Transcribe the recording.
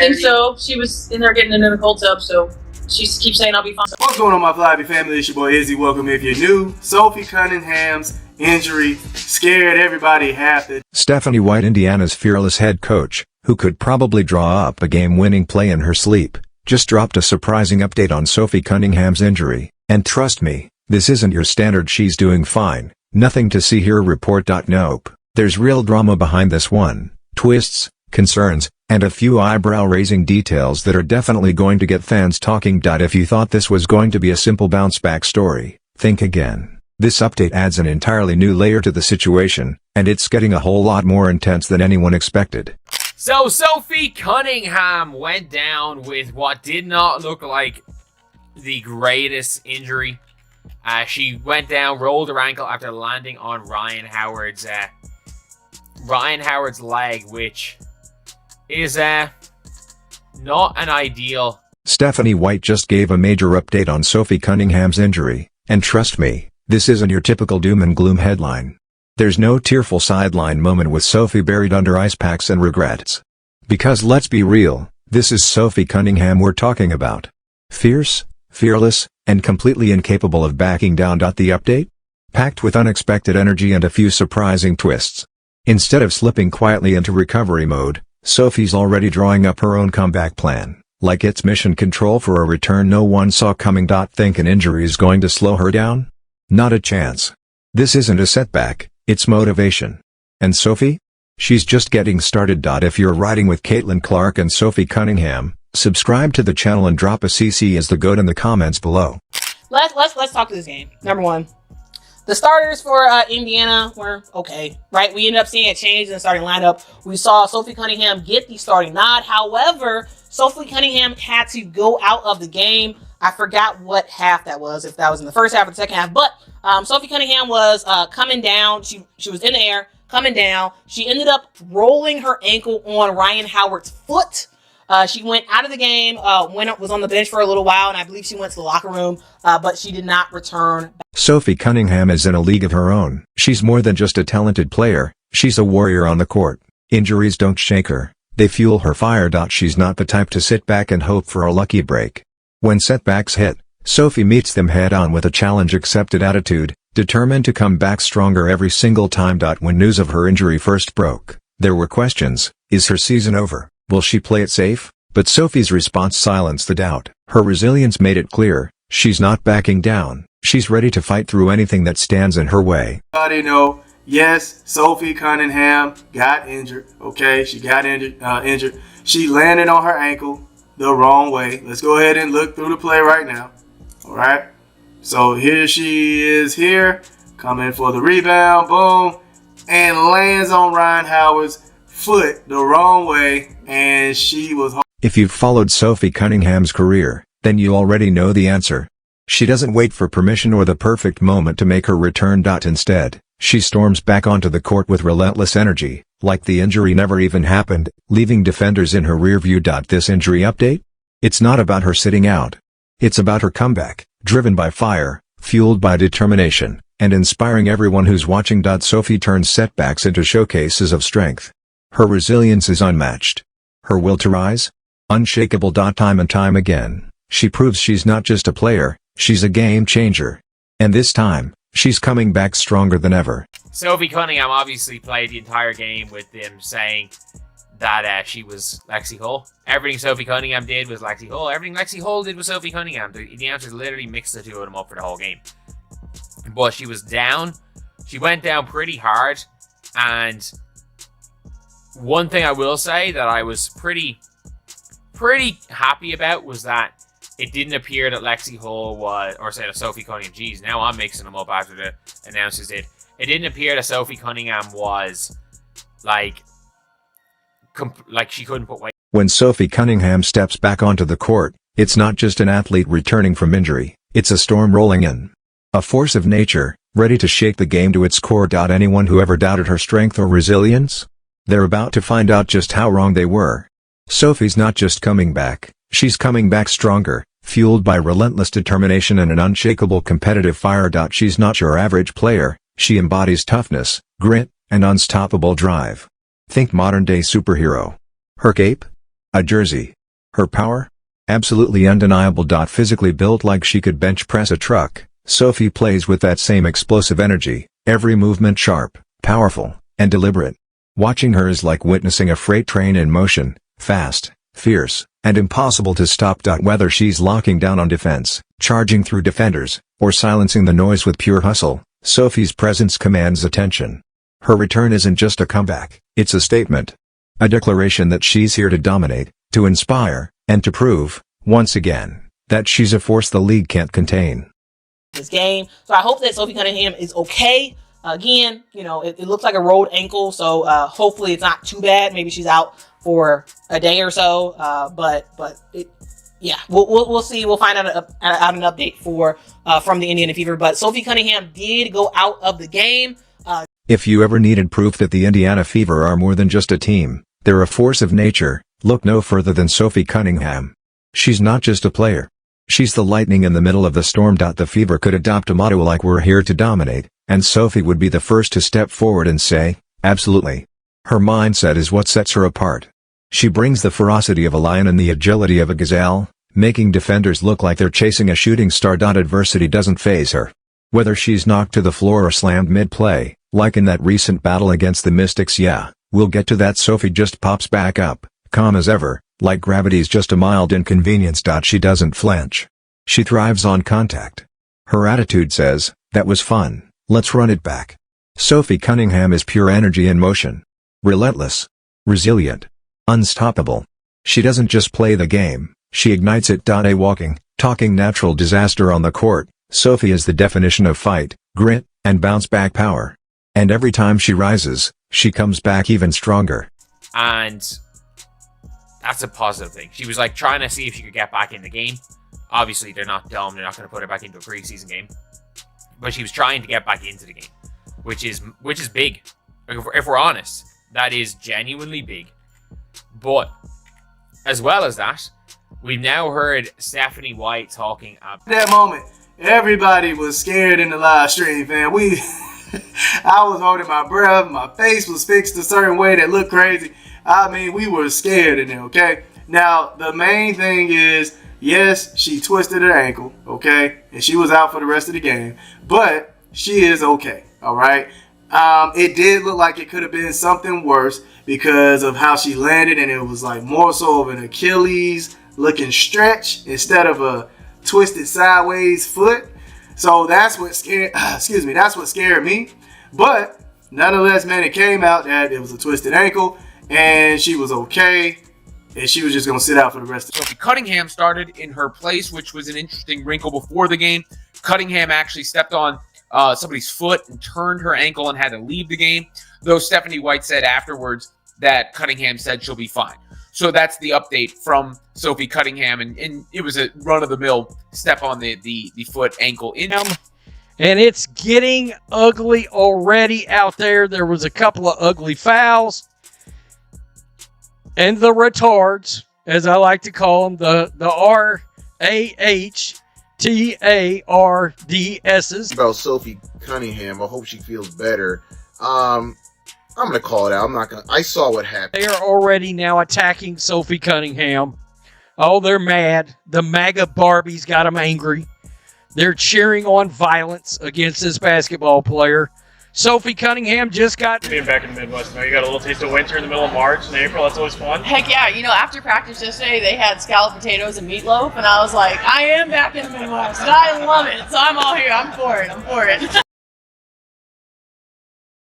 think so. She was in there getting into the cold tub, so she keeps saying I'll be fine. What's going on, my Flyby family? It's your boy Izzy. Welcome if you're new. Sophie Cunningham's injury scared everybody half the... Stephanie White, Indiana's fearless head coach, who could probably draw up a game-winning play in her sleep, just dropped a surprising update on Sophie Cunningham's injury. And trust me, this isn't your standard "she's doing fine, nothing to see here" report. Nope. There's real drama behind this one, twists, concerns, and a few eyebrow-raising details that are definitely going to get fans talking. If you thought this was going to be a simple bounce-back story, think again. This update adds an entirely new layer to the situation, and it's getting a whole lot more intense than anyone expected. So Sophie Cunningham went down with what did not look like the greatest injury. She went down, rolled her ankle after landing on Ryan Howard's leg, which is not an ideal. Stephanie White just gave a major update on Sophie Cunningham's injury, and trust me, this isn't your typical doom and gloom headline. There's no tearful sideline moment with Sophie buried under ice packs and regrets. Because let's be real, this is Sophie Cunningham we're talking about. Fierce, fearless, and completely incapable of backing down. The update? Packed with unexpected energy and a few surprising twists. Instead of slipping quietly into recovery mode, Sophie's already drawing up her own comeback plan, like it's mission control for a return no one saw coming. Think an injury is going to slow her down? Not a chance. This isn't a setback, it's motivation. And Sophie? She's just getting started. If you're riding with Caitlin Clark and Sophie Cunningham, subscribe to the channel and drop a CC as the GOAT in the comments below. Let's talk to this game. Number one, the starters for Indiana were okay, right? We ended up seeing a change in the starting lineup. We saw Sophie Cunningham get the starting nod. However, Sophie Cunningham had to go out of the game. I forgot what half that was, if that was in the first half or the second half. But Sophie Cunningham was coming down. She was in the air, coming down. She ended up rolling her ankle on Ryan Howard's foot. She went out of the game, was on the bench for a little while, and I believe she went to the locker room, but she did not return back. Sophie Cunningham is in a league of her own. She's more than just a talented player, she's a warrior on the court. Injuries don't shake her, they fuel her fire. She's not the type to sit back and hope for a lucky break. When setbacks hit, Sophie meets them head-on with a challenge-accepted attitude, determined to come back stronger every single time. When news of her injury first broke, there were questions. Is her season over? Will she play it safe? But Sophie's response silenced the doubt. Her resilience made it clear, she's not backing down. She's ready to fight through anything that stands in her way. Everybody know, yes, Sophie Cunningham got injured. Okay, she got injured. She landed on her ankle the wrong way. Let's go ahead and look through the play right now. All right. So here she is here, coming for the rebound, boom, and lands on Ryan Howard's foot the wrong way, and she was... If you've followed Sophie Cunningham's career, then you already know the answer. She doesn't wait for permission or the perfect moment to make her return. Instead, she storms back onto the court with relentless energy, like the injury never even happened, leaving defenders in her rear view. This injury update? It's not about her sitting out. It's about her comeback, driven by fire, fueled by determination, and inspiring everyone who's watching. Sophie turns setbacks into showcases of strength. Her resilience is unmatched. Her will to rise? Unshakable. Time and time again, she proves she's not just a player, she's a game changer. And this time, she's coming back stronger than ever. Sophie Cunningham obviously played the entire game with them saying that she was Lexi Hull. Everything Sophie Cunningham did was Lexi Hull. Everything Lexi Hull did was Sophie Cunningham. The answers literally mixed the two of them up for the whole game. But she was down. She went down pretty hard. And one thing I will say that I was pretty happy about was that it didn't appear that Lexi Hull was, or say that Sophie Cunningham, geez, now I'm mixing them up after the announcers did. It didn't appear that Sophie Cunningham was like she couldn't put weight. When Sophie Cunningham steps back onto the court, it's not just an athlete returning from injury, it's a storm rolling in. A force of nature, ready to shake the game to its core. Anyone who ever doubted her strength or resilience? They're about to find out just how wrong they were. Sophie's not just coming back, she's coming back stronger, fueled by relentless determination and an unshakable competitive fire. She's not your average player, she embodies toughness, grit, and unstoppable drive. Think modern-day superhero. Her cape? A jersey. Her power? Absolutely undeniable. Physically built like she could bench press a truck, Sophie plays with that same explosive energy, every movement sharp, powerful, and deliberate. Watching her is like witnessing a freight train in motion, fast, fierce, and impossible to stop. Whether she's locking down on defense, charging through defenders, or silencing the noise with pure hustle, Sophie's presence commands attention. Her return isn't just a comeback, it's a statement. A declaration that she's here to dominate, to inspire, and to prove, once again, that she's a force the league can't contain. This game. So I hope that Sophie Cunningham is okay. Again, it looks like a rolled ankle, so hopefully it's not too bad. Maybe she's out for a day or so. We'll see. We'll find out an update from the Indiana Fever. But Sophie Cunningham did go out of the game. If you ever needed proof that the Indiana Fever are more than just a team, they're a force of nature, look no further than Sophie Cunningham. She's not just a player. She's the lightning in the middle of the storm. The Fever could adopt a motto like "We're here to dominate," and Sophie would be the first to step forward and say, absolutely. Her mindset is what sets her apart. She brings the ferocity of a lion and the agility of a gazelle, making defenders look like they're chasing a shooting star. Adversity doesn't faze her. Whether she's knocked to the floor or slammed mid-play, like in that recent battle against the Mystics, we'll get to that. Sophie just pops back up, calm as ever, like gravity's just a mild inconvenience. She doesn't flinch. She thrives on contact. Her attitude says, that was fun, let's run it back. Sophie Cunningham is pure energy in motion. Relentless. Resilient. Unstoppable. She doesn't just play the game, she ignites it. A walking, talking natural disaster on the court, Sophie is the definition of fight, grit, and bounce-back power. And every time she rises, she comes back even stronger. And that's a positive thing. She was like trying to see if she could get back in the game. Obviously, they're not dumb. They're not going to put her back into a preseason game. But she was trying to get back into the game, which is big. If we're honest, that is genuinely big. But as well as that, we've now heard Stephanie White talking about that moment. Everybody was scared in the live stream, fam. I was holding my breath. My face was fixed a certain way that looked crazy. I mean, we were scared in there, okay? Now, the main thing is, yes, she twisted her ankle, okay? And she was out for the rest of the game. But she is okay, all right? It did look like it could have been something worse because of how she landed, and it was like more so of an Achilles looking stretch instead of a twisted sideways foot. So that's what scared that's what scared me. But nonetheless, man, it came out that it was a twisted ankle and she was okay, and she was just gonna sit out for the rest of the Sophie Cunningham started in her place, which was an interesting wrinkle before the game. Cunningham actually stepped on somebody's foot and turned her ankle and had to leave the game, though Stephanie White said afterwards that Cunningham said she'll be fine. So that's the update from Sophie Cunningham, and it was a run-of-the-mill step on the foot ankle in him. And it's getting ugly already out there. There was a couple of ugly fouls. And the retards, as I like to call them, the RAHTARDSs. About Sophie Cunningham, I hope she feels better. I'm going to call it out. I saw what happened. They are already now attacking Sophie Cunningham. Oh, they're mad. The MAGA Barbies got them angry. They're cheering on violence against this basketball player. Sophie Cunningham just got... Being back in the Midwest now, you got a little taste of winter in the middle of March and April. That's always fun. Heck yeah. After practice yesterday, they had scalloped potatoes and meatloaf, and I was like, I am back in the Midwest, and I love it. So I'm all here. I'm for it.